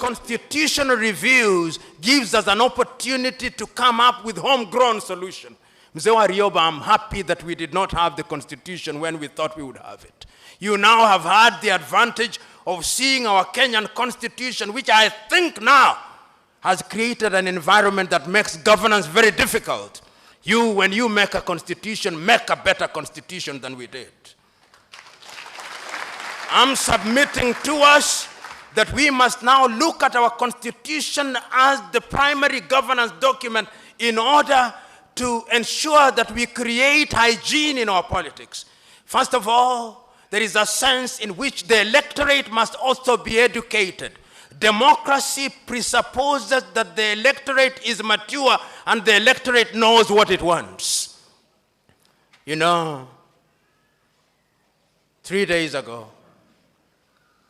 constitutional reviews gives us an opportunity to come up with homegrown solution. Mzee Warioba, I'm happy that we did not have the constitution when we thought we would have it. You now have had the advantage of seeing our Kenyan constitution, which I think now has created an environment that makes governance very difficult. When you make a constitution, make a better constitution than we did. I'm submitting to us that we must now look at our constitution as the primary governance document in order to ensure that we create hygiene in our politics. First of all, there is a sense in which the electorate must also be educated. Democracy presupposes that the electorate is mature and the electorate knows what it wants. 3 days ago,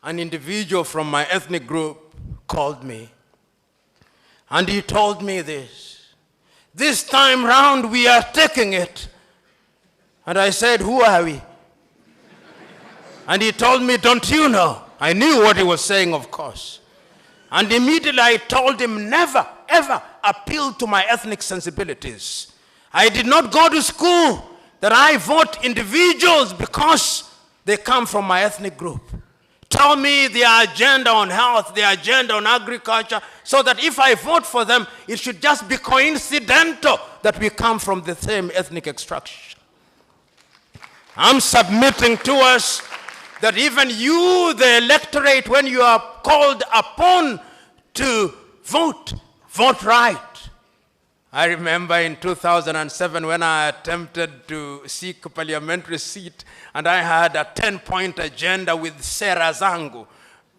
an individual from my ethnic group called me, and he told me this time round we are taking it. And I said, who are we? And he told me, don't you know? I knew what he was saying, of course. And immediately I told him, never, ever appeal to my ethnic sensibilities. I did not go to school that I vote individuals because they come from my ethnic group. Tell me their agenda on health, their agenda on agriculture, so that if I vote for them, it should just be coincidental that we come from the same ethnic extraction. I'm submitting to us that even you, the electorate, when you are called upon to vote, vote right. I remember in 2007 when I attempted to seek a parliamentary seat and I had a 10-point agenda with sera zangu.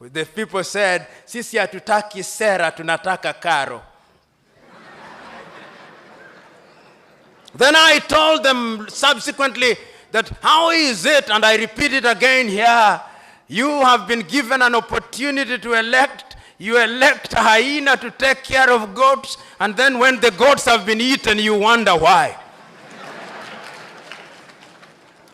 The people said, sisi hatutaki sera, tunataka karo. Then I told them subsequently that how is it, and I repeat it again here, you have been given an opportunity to elect. You elect a hyena to take care of goats, and then when the goats have been eaten, you wonder why.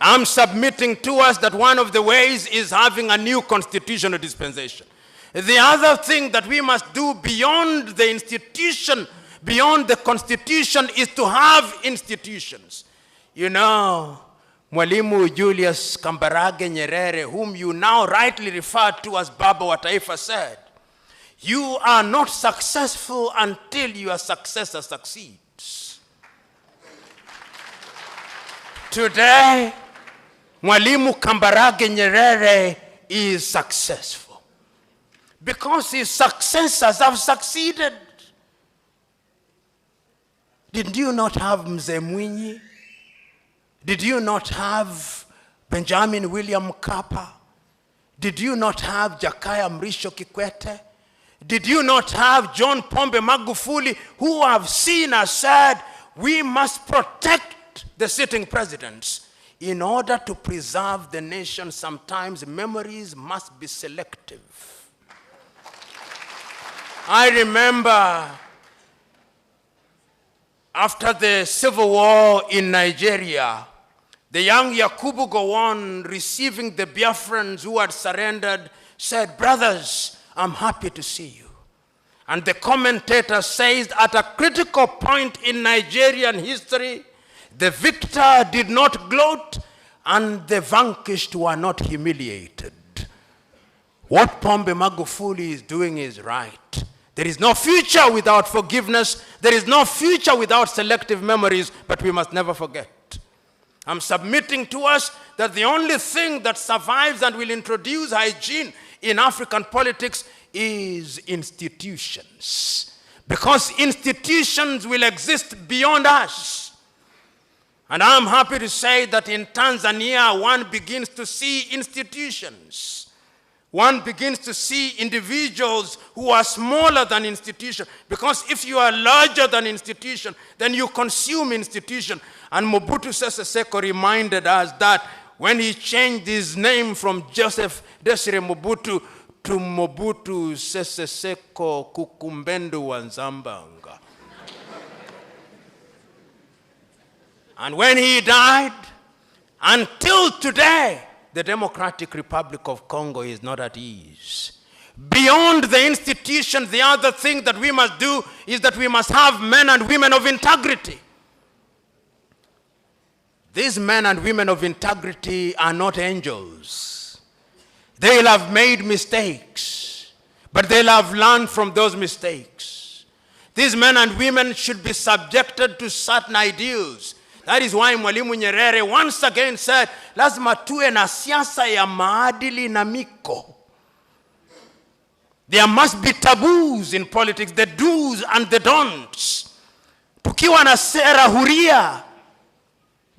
I'm submitting to us that one of the ways is having a new constitutional dispensation. The other thing that we must do beyond the institution, beyond the constitution, is to have institutions. Mwalimu Julius Kambarage Nyerere, whom you now rightly refer to as Baba wa Taifa, said, you are not successful until your successor succeeds. Today, Mwalimu Kambarage Nyerere is successful because his successors have succeeded. Did you not have Mzee Mwinyi? Did you not have Benjamin William Mkapa? Did you not have Jakaya Mrisho Kikwete? Did you not have John Pombe Magufuli, who have seen and said, we must protect the sitting presidents? In order to preserve the nation, sometimes memories must be selective. I remember after the civil war in Nigeria, the young Yakubu Gowon, receiving the Biafrans who had surrendered, said, brothers, I'm happy to see you. And the commentator says, at a critical point in Nigerian history, the victor did not gloat and the vanquished were not humiliated. What Pombe Magufuli is doing is right. There is no future without forgiveness. There is no future without selective memories, but we must never forget. I'm submitting to us that the only thing that survives and will introduce hygiene in African politics is institutions. Because institutions will exist beyond us. And I'm happy to say that in Tanzania, one begins to see institutions. One begins to see individuals who are smaller than institutions. Because if you are larger than institution, then you consume institution. And Mobutu Sese Seko reminded us that when he changed his name from Joseph Desire Mobutu to Mobutu Sese Seko Kukumbendu Wanzambanga. And when he died, until today, the Democratic Republic of Congo is not at ease. Beyond the institution, the other thing that we must do is that we must have men and women of integrity. These men and women of integrity are not angels. They'll have made mistakes, but they'll have learned from those mistakes. These men and women should be subjected to certain ideals. That is why Mwalimu Nyerere once again said, lazima tuwe na siasa ya maadili na miko. There must be taboos in politics, the do's and the don'ts. Tukiwa na sera huria,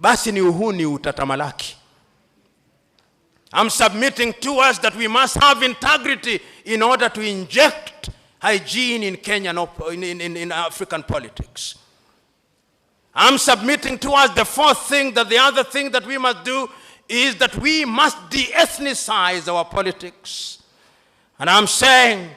basi ni uhuni utatamalaki. I'm submitting to us that we must have integrity in order to inject hygiene in Kenyan, in African politics. I'm submitting to us the fourth thing, that the other thing that we must do is that we must de-ethnicize our politics. And I'm saying,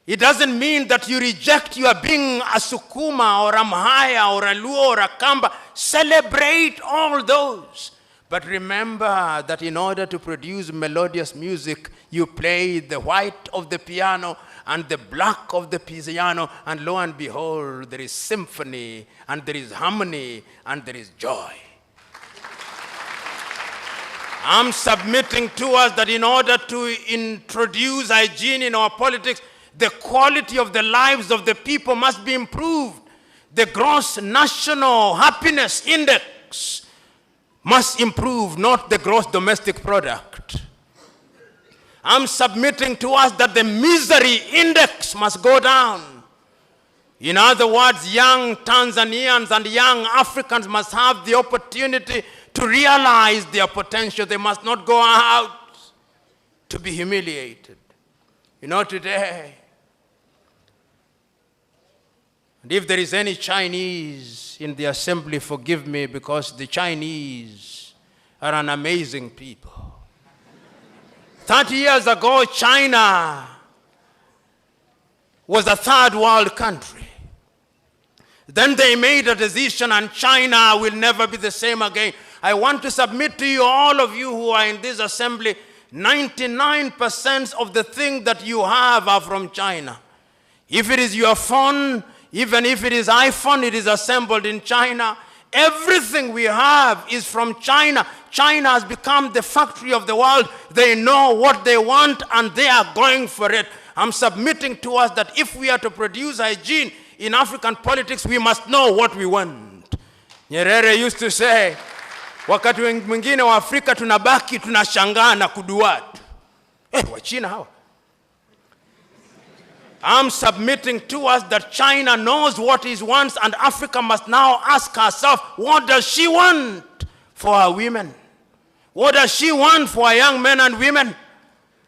it doesn't mean that you reject your being a Sukuma or a Mhaya or a Luo or a Kamba. Celebrate all those. But remember that in order to produce melodious music, you play the white of the piano and the black of the piano, and lo and behold, there is symphony, and there is harmony, and there is joy. I'm submitting to us that in order to introduce hygiene in our politics, the quality of the lives of the people must be improved. The gross national happiness index must improve, not the gross domestic product. I'm submitting to us that the misery index must go down. In other words, young Tanzanians and young Africans must have the opportunity to realize their potential. They must not go out to be humiliated. You know, today, and if there is any Chinese in the assembly, forgive me, because the Chinese are an amazing people. 30 years ago, China was a third world country. Then they made a decision, and China will never be the same again. I want to submit to you, all of you who are in this assembly, 99% of the things that you have are from China. If it is your phone, even if it is iPhone, it is assembled in China. Everything we have is from China. China has become the factory of the world. They know what they want and they are going for it. I'm submitting to us that if we are to produce hygiene in African politics, we must know what we want. Nyerere used to say, wakati mwingine wa Afrika tunabaki tunashangaa na kuduatu. Wachina hawa. I'm submitting to us that China knows what it wants, and Africa must now ask herself, what does she want for her women? What does she want for her young men and women?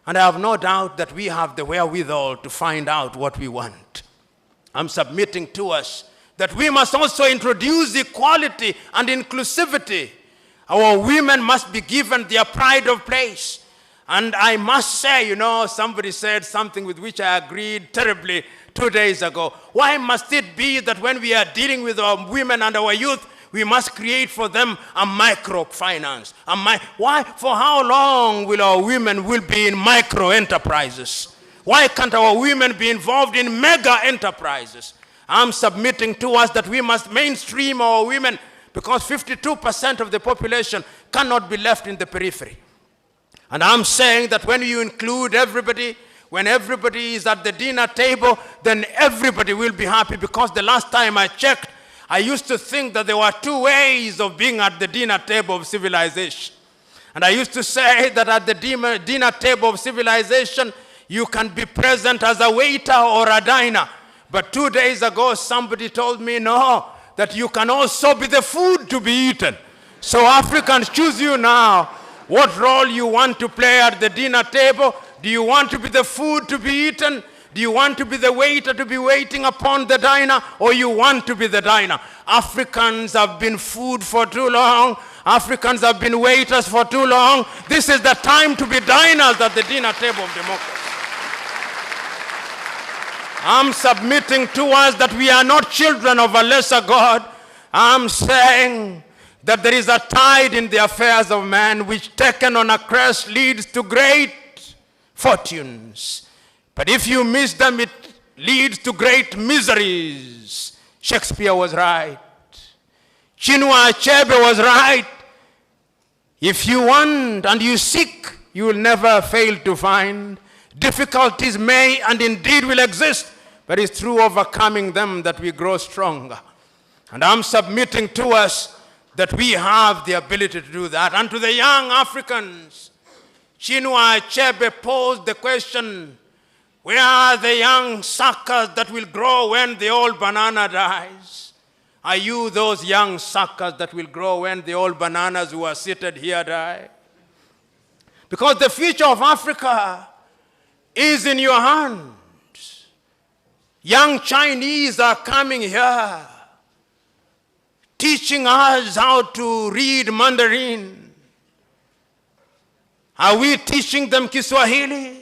And I have no doubt that we have the wherewithal to find out what we want. I'm submitting to us that we must also introduce equality and inclusivity. Our women must be given their pride of place. And I must say, you know, somebody said something with which I agreed terribly 2 days ago. Why must it be that when we are dealing with our women and our youth, we must create for them a microfinance? Why? For how long will our women be in micro enterprises? Why can't our women be involved in mega enterprises? I'm submitting to us that we must mainstream our women, because 52% of the population cannot be left in the periphery. And I'm saying that when you include everybody, when everybody is at the dinner table, then everybody will be happy, because the last time I checked, I used to think that there were two ways of being at the dinner table of civilization. And I used to say that at the dinner table of civilization, you can be present as a waiter or a diner. But 2 days ago, somebody told me, no, that you can also be the food to be eaten. So Africans, choose you now. What role you want to play at the dinner table? Do you want to be the food to be eaten? Do you want to be the waiter to be waiting upon the diner? Or you want to be the diner? Africans have been food for too long. Africans have been waiters for too long. This is the time to be diners at the dinner table of democracy. I'm submitting to us that we are not children of a lesser God. I'm saying that there is a tide in the affairs of man which, taken on a crest, leads to great fortunes. But if you miss them, it leads to great miseries. Shakespeare was right. Chinua Achebe was right. If you want and you seek, you will never fail to find. Difficulties may and indeed will exist, but it's through overcoming them that we grow stronger. And I'm submitting to us that we have the ability to do that. And to the young Africans, Chinua Achebe posed the question, where are the young suckers that will grow when the old banana dies? Are you those young suckers that will grow when the old bananas who are seated here die? Because the future of Africa is in your hands. Young Chinese are coming here, teaching us how to read Mandarin. Are we teaching them Kiswahili?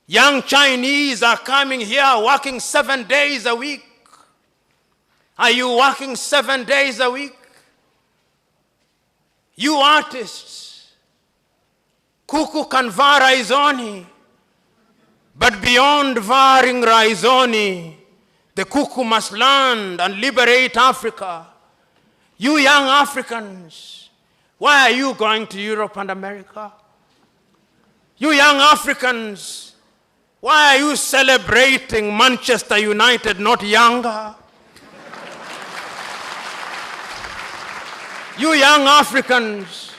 Young Chinese are coming here working 7 days a week. Are you working 7 days a week? You artists, kuku can vaa raizoni, but beyond varing raizoni, the kuku must land and liberate Africa. You young Africans, why are you going to Europe and America? You young Africans, why are you celebrating Manchester United, not younger? You young Africans,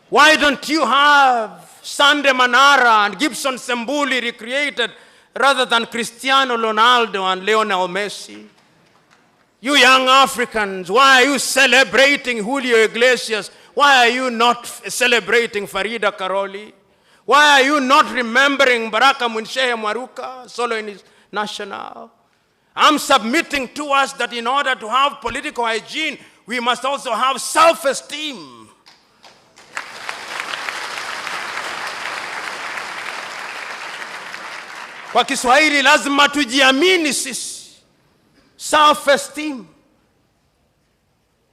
why don't you have Sunday Manara and Gibson Sembuli recreated rather than Cristiano Ronaldo and Lionel Messi? You young Africans, why are you celebrating Julio Iglesias? Why are you not celebrating Farida Karoli? Why are you not remembering Baraka Munshehe Mwaruka, soloist national? I'm submitting to us that in order to have political hygiene, we must also have self-esteem. Kwa Kiswahili lazima tujiamini sisi. Self-esteem.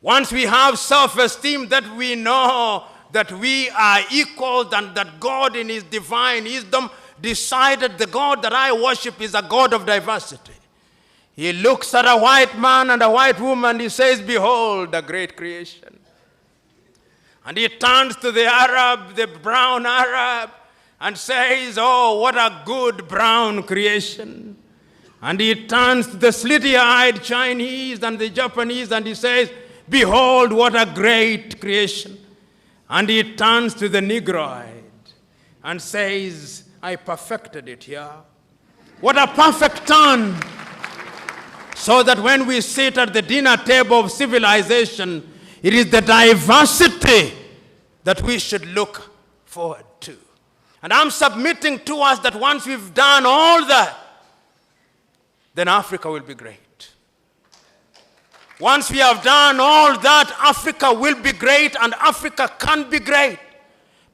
Once we have self-esteem, that we know that we are equal and that God in his divine wisdom decided the God that I worship is a God of diversity. He looks at a white man and a white woman and he says, behold, a great creation. And he turns to the Arab, the brown Arab, and says, oh, what a good brown creation. And he turns to the slitty-eyed Chinese and the Japanese and he says, behold, what a great creation. And he turns to the Negroid and says, I perfected it here. What a perfect turn. So that when we sit at the dinner table of civilization, it is the diversity that we should look forward to. And I'm submitting to us that once we've done all that, then Africa will be great. Once we have done all that, Africa will be great, and Africa can be great.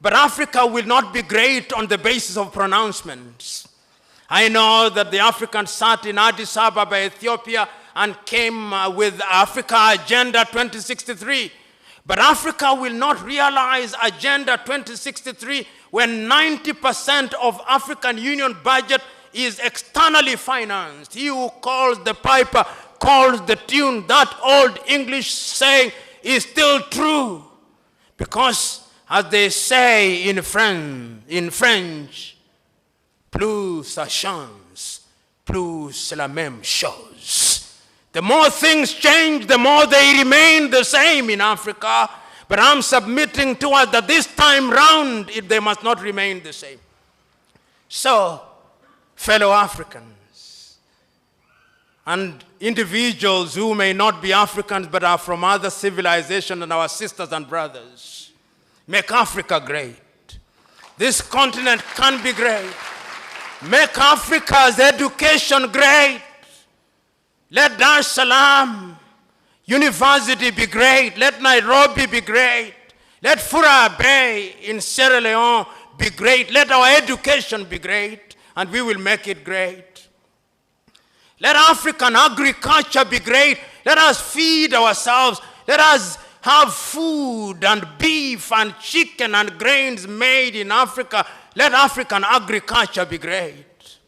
But Africa will not be great on the basis of pronouncements. I know that the Africans sat in Addis Ababa, Ethiopia, and came with Africa Agenda 2063. But Africa will not realize Agenda 2063 when 90% of African Union budget is externally financed. He who calls the piper calls the tune. That old English saying is still true. Because as they say in French, plus ça change, plus la même chose. The more things change, the more they remain the same in Africa. But I'm submitting to us that this time round, they must not remain the same. So, fellow Africans, and individuals who may not be Africans but are from other civilizations and our sisters and brothers, make Africa great. This continent can be great. Make Africa's education great. Let Dar es Salaam University be great. Let Nairobi be great. Let Fura Bay in Sierra Leone be great. Let our education be great, and we will make it great. Let African agriculture be great. Let us feed ourselves. Let us have food and beef and chicken and grains made in Africa. Let African agriculture be great.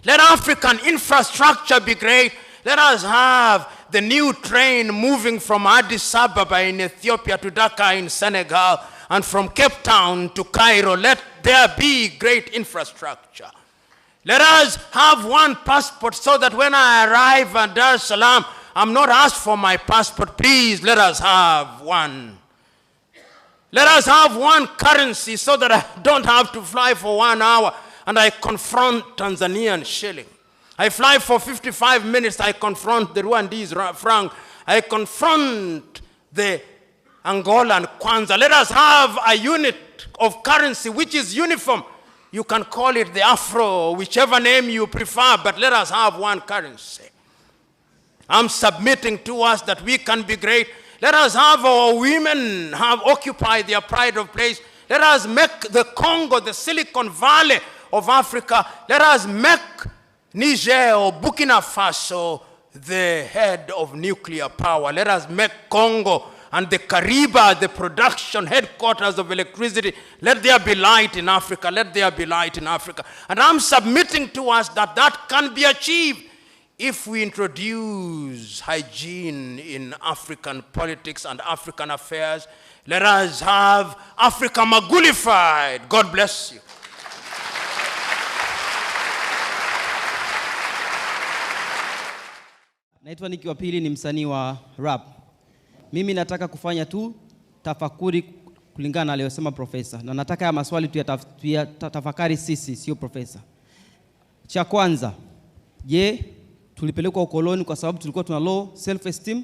Let African infrastructure be great. Let us have the new train moving from Addis Ababa in Ethiopia to Dakar in Senegal, and from Cape Town to Cairo. Let there be great infrastructure. Let us have one passport so that when I arrive at Dar es Salaam, I'm not asked for my passport. Please, let us have one. Let us have one currency so that I don't have to fly for 1 hour and I confront Tanzanian shilling. I fly for 55 minutes, I confront the Rwandese franc. I confront the Angolan kwanza. Let us have a unit of currency which is uniform. You can call it the Afro, whichever name you prefer, but let us have one currency. I'm submitting to us that we can be great. Let us have our women occupy their pride of place. Let us make the Congo the Silicon Valley of Africa. Let us make Niger or Burkina Faso the head of nuclear power. Let us make Congo and the Kariba the production headquarters of electricity. Let there be light in Africa. Let there be light in Africa. And I'm submitting to us that that can be achieved if we introduce hygiene in African politics and African affairs. Let us have Africa Magufulified. God bless you. Naitwa Niki wa Pili, ni msanii wa rap. Mimi nataka kufanya tu tafakuri kulingana na aliyosema profesa. Na nataka ya maswali tuyatafakari sisi, sio profesa. Cha kwanza, je, tulipelekwa ukoloni kwa sababu tulikuwa tuna low self esteem?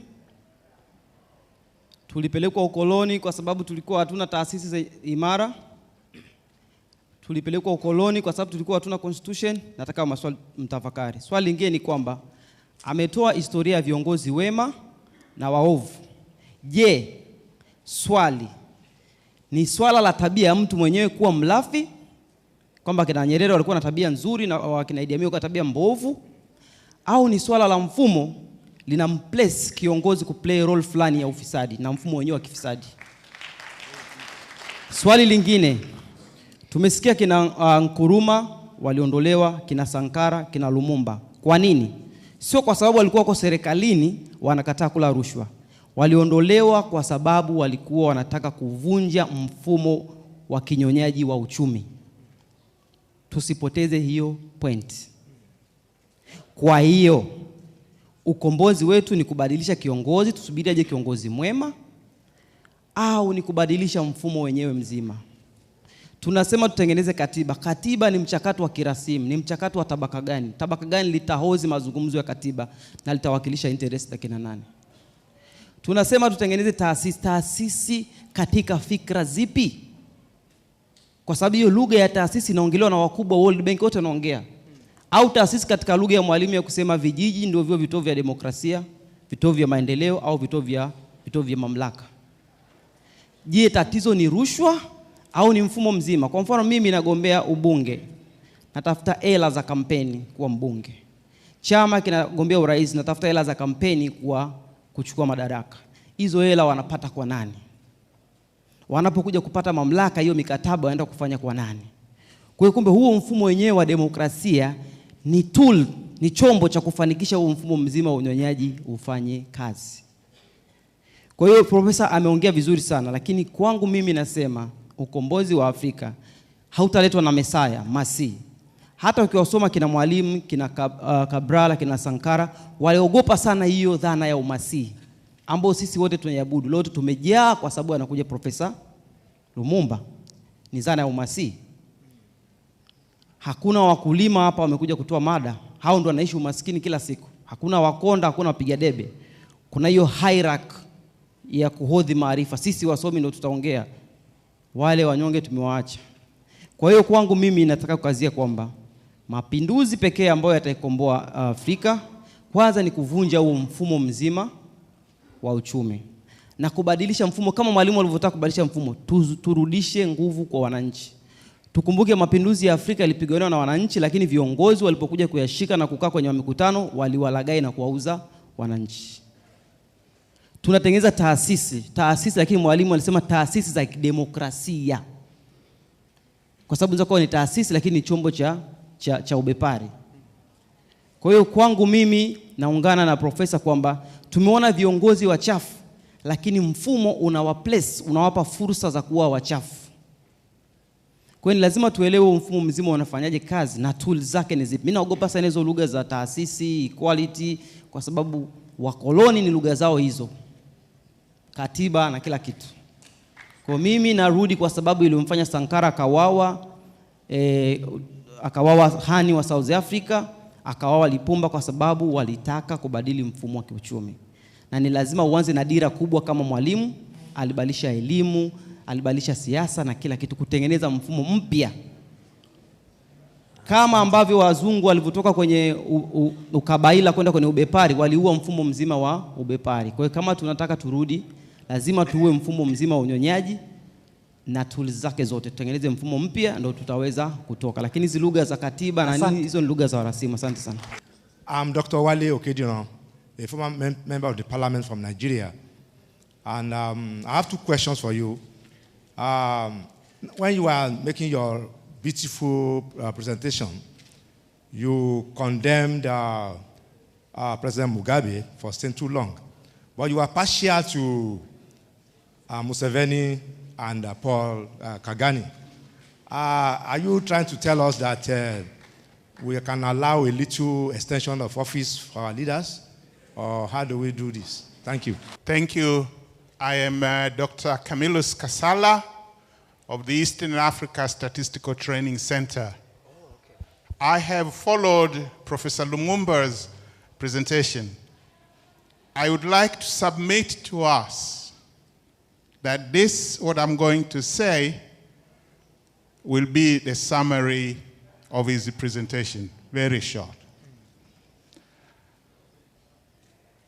Tulipelekwa ukoloni kwa sababu tulikuwa hatuna taasisi imara? Tulipelekwa ukoloni kwa sababu tulikuwa hatuna constitution? Nataka maswali mtafakari. Swali lingine ni kwamba ametoa historia ya viongozi wema na waovu. Je, swali ni swala la tabia ya mtu mwenyewe kuwa mlafi, kwamba kina Nyerere walikuwa na tabia nzuri na wakina Idi Amin kwa tabia mbovu, au ni swala la mfumo linamplace kiongozi kuplay role fulani ya ufisadi na mfumo wenyewe wa kifisadi? Swali lingine, tumesikia kina Nkuruma waliondolewa, kina Sankara, kina Lumumba. Kwa nini? Sio kwa sababu walikuwa kwa serikalini wanakataa kula rushwa. Waliondolewa kwa sababu walikuwa wanataka kuvunja mfumo wa kinyonyaji wa uchumi. Tusipoteze hiyo point. Kwa hiyo ukombozi wetu ni kubadilisha kiongozi, tusubiri aje kiongozi mwema, au ni kubadilisha mfumo wenyewe mzima? Tunasema tutengeneze katiba. Katiba ni mchakato wa kirasimu, ni mchakato wa tabaka gani? Tabaka gani litahozi mazungumzo ya katiba na litawakilisha interest za kina nani? Tunasema tutengeneze taasisi. Taasisi katika fikra zipi? Kwa sababu hiyo lugha ya taasisi inaongelewa na wakubwa World Bank wote wanaongea. Au taasisi katika lugha ya mwalimu ya kusema vijiji ndio vituo vya demokrasia, vituo vya maendeleo, au vituo vya mamlaka? Je, tatizo ni rushwa au ni mfumo mzima? Kwa mfano mimi nagombea ubunge, natafuta hela za kampeni kuwa mbunge. Chama kinagombea urais, natafuta hela za kampeni kuchukua madaraka. Hizo hela wanapata kwa nani? Wanapokuja kupata mamlaka, hiyo mikataba waenda kufanya kwa nani? Kwa hiyo kumbe huo mfumo wenyewe wa demokrasia ni tool, ni chombo cha kufanikisha huo mfumo mzima wa unyonyaji ufanye kazi. Kwa hiyo profesa ameongea vizuri sana, lakini kwangu mimi nasema ukombozi wa Afrika hautaletwa na Mesaya, Masi. Hata ukiwasoma kina Mwalimu, kina Kabrala, kina Sankara, waliogopa sana hiyo dhana ya umasi ambao sisi wote tunaiabudu. Leo tumejaa kwa sababu anakuja Profesa Lumumba. Ni dhana ya umasi. Hakuna wakulima hapa wamekuja kutoa mada. Hao ndio wanaishi umaskini kila siku. Hakuna wakonda, hakuna wapiga debe. Kuna hiyo hierarchy ya kuhodhi maarifa. Sisi wasomi ndio tutaongea. Wale wanyonge tumewaacha. Kwa hiyo kwangu mimi nataka kukazia kwamba mapinduzi pekee ambayo yataikomboa Afrika kwanza ni kuvunja huo mfumo mzima wa uchumi na kubadilisha mfumo kama Mwalimu alivyotaka kubadilisha mfumo. Turudishe nguvu kwa wananchi. Tukumbuke mapinduzi ya Afrika yalipigwa na wananchi, lakini viongozi walipokuja kuyashika na kukaa kwenye mikutano waliwalagai na kuwauza wananchi. Tunatengeneza taasisi, lakini Mwalimu alisema taasisi za demokrasia. Kwa sababu nzako ni taasisi lakini ni chombo cha ubepari. Kwa hiyo kwangu mimi naungana na profesa kwamba tumeona viongozi wachafu, lakini mfumo unawapa fursa za kuwa wachafu. Kwa hiyo lazima tuelewe mfumo mzima unafanyaje kazi na tools zake ni zipi. Mimi naogopa sana hizo lugha za taasisi, equality, kwa sababu wakoloni ni lugha zao hizo, katiba na kila kitu. Kwa mimi narudi kwa sababu ilimfanya Sankara akawawa Hani wa South Africa, akawawa Lipumba kwa sababu walitaka kubadili mfumo wa kiuchumi. Na ni lazima uanze na dira kubwa kama Mwalimu alibadilisha elimu, alibadilisha siasa na kila kitu, kutengeneza mfumo mpya. Kama ambavyo wazungu walivyotoka kwenye ukabaila kwenda kwenye ubepari, waliua mfumo mzima wa ubepari. Kwa hiyo kama tunataka turudi, lazima tuwe mfumo mzima wa unyonyaji na tools zake zote, tutengeneze mfumo mpya ndio tutaweza kutoka. Lakini hizo lugha za katiba na nini, hizo ni lugha za warasimu. Asante sana. I'm Dr. Wale Okediono, a former member of the parliament from Nigeria. And I have two questions for you. When you are making your beautiful presentation, you condemned President Mugabe for staying too long. But you are partial to Museveni and Paul Kagame. Are you trying to tell us that we can allow a little extension of office for our leaders? Or how do we do this? Thank you. Thank you. I am Dr. Camillus Kasala of the Eastern Africa Statistical Training Center. I have followed Professor Lumumba's presentation. I would like to submit to us that this, what I'm going to say, will be the summary of his presentation, very short.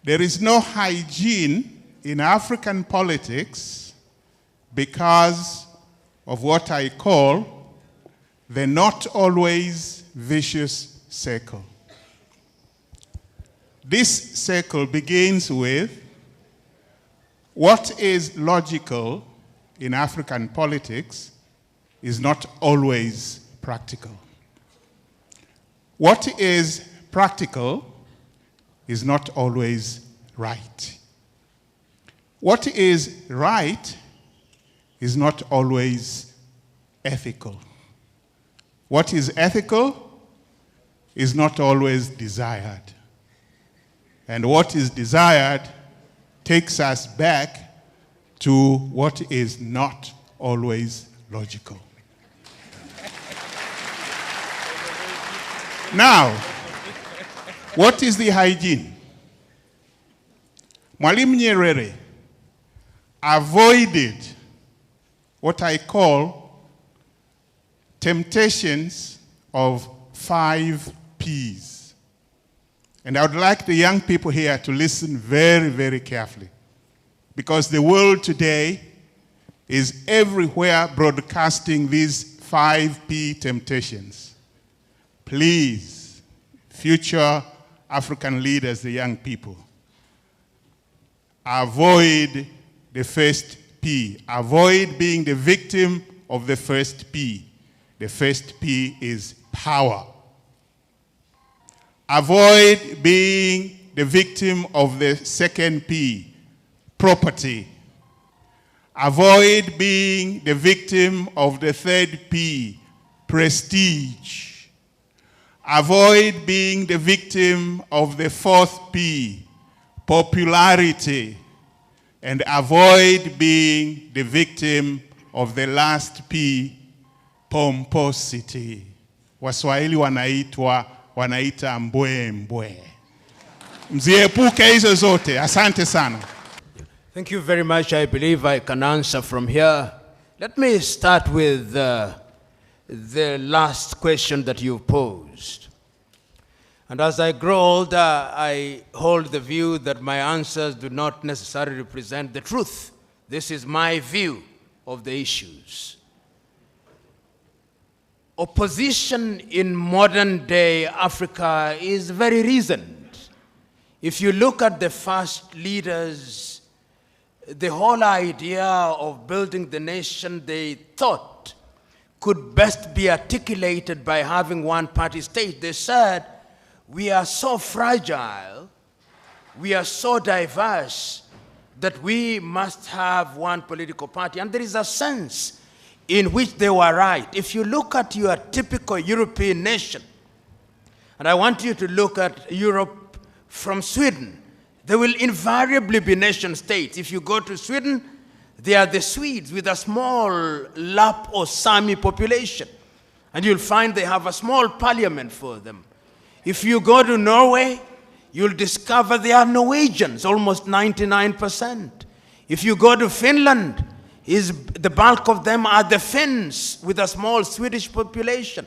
There is no hygiene in African politics because of what I call the not always vicious circle. This circle begins with what is logical in African politics is not always practical. What is practical is not always right. What is right is not always ethical. What is ethical is not always desired. And what is desired takes us back to what is not always logical. Now, what is the hygiene? Mwalimu Nyerere avoided what I call temptations of 5 Ps. And I would like the young people here to listen very, very carefully, because the world today is everywhere broadcasting these 5P temptations. Please, future African leaders, the young people, avoid the first P. Avoid being the victim of the first P. The first P is power. Avoid being the victim of the second P, property. Avoid being the victim of the third P, prestige. Avoid being the victim of the fourth P, popularity. And avoid being the victim of the last P, pomposity. Waswahili wanaita mbwe mbwe. Mziepuke hizo zote. Asante sana. Thank you very much. I believe I can answer from here. Let me start with the last question that you posed. And as I grow older, I hold the view that my answers do not necessarily represent the truth. This is my view of the issues. Opposition in modern day Africa is very reasoned. If you look at the first leaders, the whole idea of building the nation they thought could best be articulated by having one-party state. They said, we are so fragile, we are so diverse, that we must have one political party. And there is a sense in which they were right. If you look at your typical European nation, and I want you to look at Europe from Sweden, there will invariably be nation states. If you go to Sweden, they are the Swedes with a small Lapp or Sami population. And you'll find they have a small parliament for them. If you go to Norway, you'll discover they are Norwegians, almost 99%. If you go to Finland, the bulk of them are the Finns with a small Swedish population.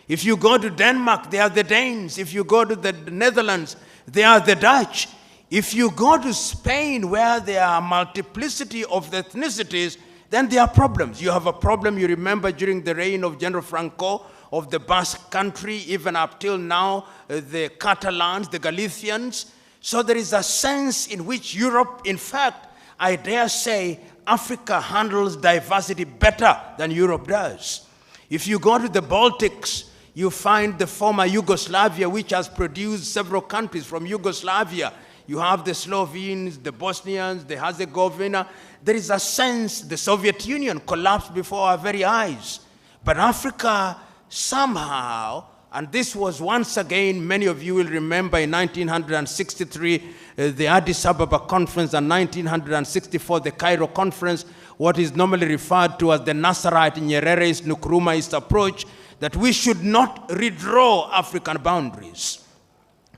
If you go to Denmark, they are the Danes. If you go to the Netherlands, they are the Dutch. If you go to Spain, where there are multiplicity of ethnicities, then there are problems. You have a problem, you remember, during the reign of General Franco, of the Basque country, even up till now, the Catalans, the Galicians. So there is a sense in which Europe, in fact, I dare say, Africa handles diversity better than Europe does. If you go to the Baltics, you find the former Yugoslavia, which has produced several countries from Yugoslavia. You have the Slovenes, the Bosnians, the Herzegovina. There is a sense the Soviet Union collapsed before our very eyes. But Africa somehow, and this was once again, many of you will remember in 1963, the Addis Ababa conference, and 1964, the Cairo conference, what is normally referred to as the Nasserite Nyerere's Nkrumahist approach, that we should not redraw African boundaries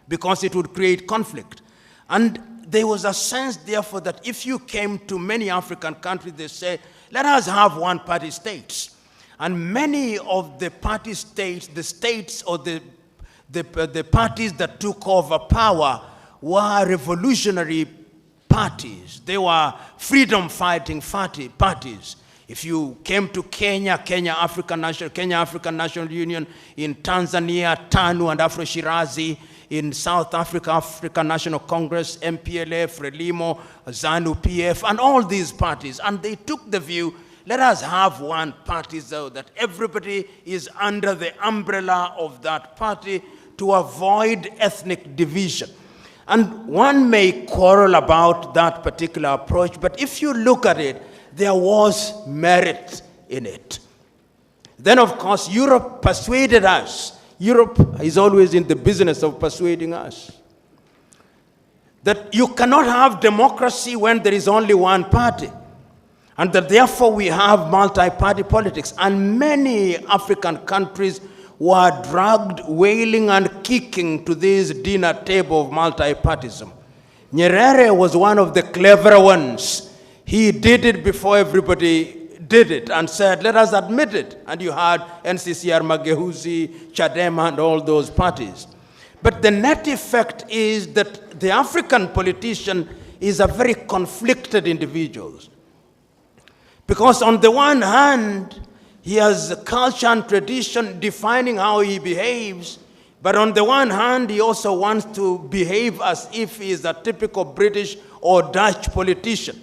because it would create conflict. And there was a sense, therefore, that if you came to many African countries, they say, let us have one-party states. And many of the party states, the states or the parties that took over power were revolutionary parties. They were freedom-fighting parties. If you came to Kenya, Kenya African National Union, in Tanzania, TANU and Afro-Shirazi, in South Africa, African National Congress, MPLA, Frelimo, ZANU, PF, and all these parties. And they took the view, let us have one party so that everybody is under the umbrella of that party to avoid ethnic division. And one may quarrel about that particular approach, but if you look at it, there was merit in it. Then, of course, Europe persuaded us. Europe is always in the business of persuading us that you cannot have democracy when there is only one party, and that therefore we have multi-party politics. And many African countries were dragged wailing and kicking to this dinner table of multi-partyism. Nyerere was one of the cleverer ones. He did it before everybody did it and said, let us admit it. And you had NCCR, Mageuzi, Chadema, and all those parties. But the net effect is that the African politician is a very conflicted individual. Because on the one hand, he has culture and tradition defining how he behaves, but on the one hand, he also wants to behave as if he is a typical British or Dutch politician.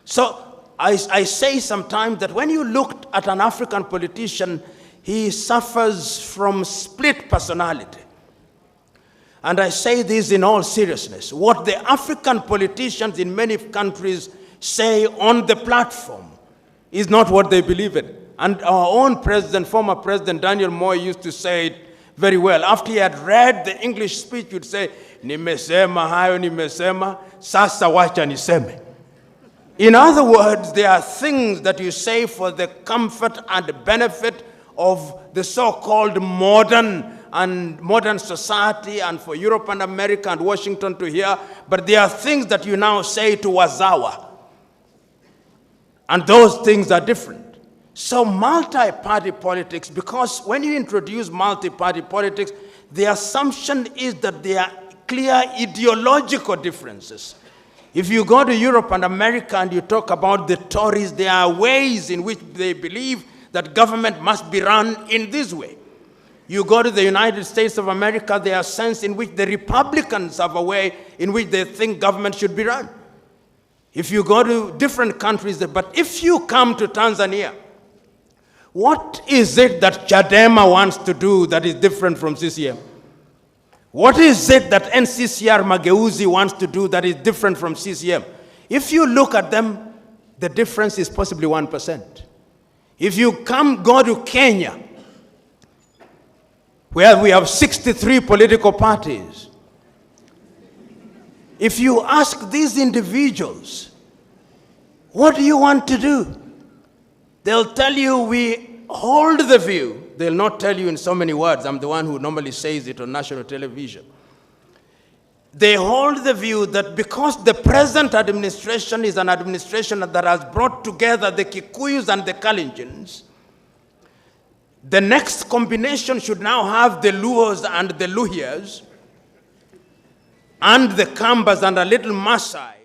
So I say sometimes that when you look at an African politician, he suffers from split personality. And I say this in all seriousness. What the African politicians in many countries say on the platform is not what they believe in. And our own president, former President Daniel Moi, used to say it very well. After he had read the English speech, he would say, nimesema hayo nimesema, sasa wacha niseme. In other words, there are things that you say for the comfort and benefit of the so-called modern society and for Europe and America and Washington to hear, but there are things that you now say to Wazawa. And those things are different. So multi-party politics, because when you introduce multi-party politics, the assumption is that there are clear ideological differences. If you go to Europe and America and you talk about the Tories, there are ways in which they believe that government must be run in this way. You go to the United States of America, there are sense in which the Republicans have a way in which they think government should be run. If you go to different countries, but if you come to Tanzania, what is it that Chadema wants to do that is different from CCM? What is it that NCCR Mageuzi wants to do that is different from CCM? If you look at them, the difference is possibly 1%. If you go to Kenya, where we have 63 political parties, if you ask these individuals, what do you want to do? They'll tell you, we hold the view. They'll not tell you in so many words. I'm the one who normally says it on national television. They hold the view that because the present administration is an administration that has brought together the Kikuyus and the Kalenjins, the next combination should now have the Luos and the Luhyas and the Kambas and a little Maasai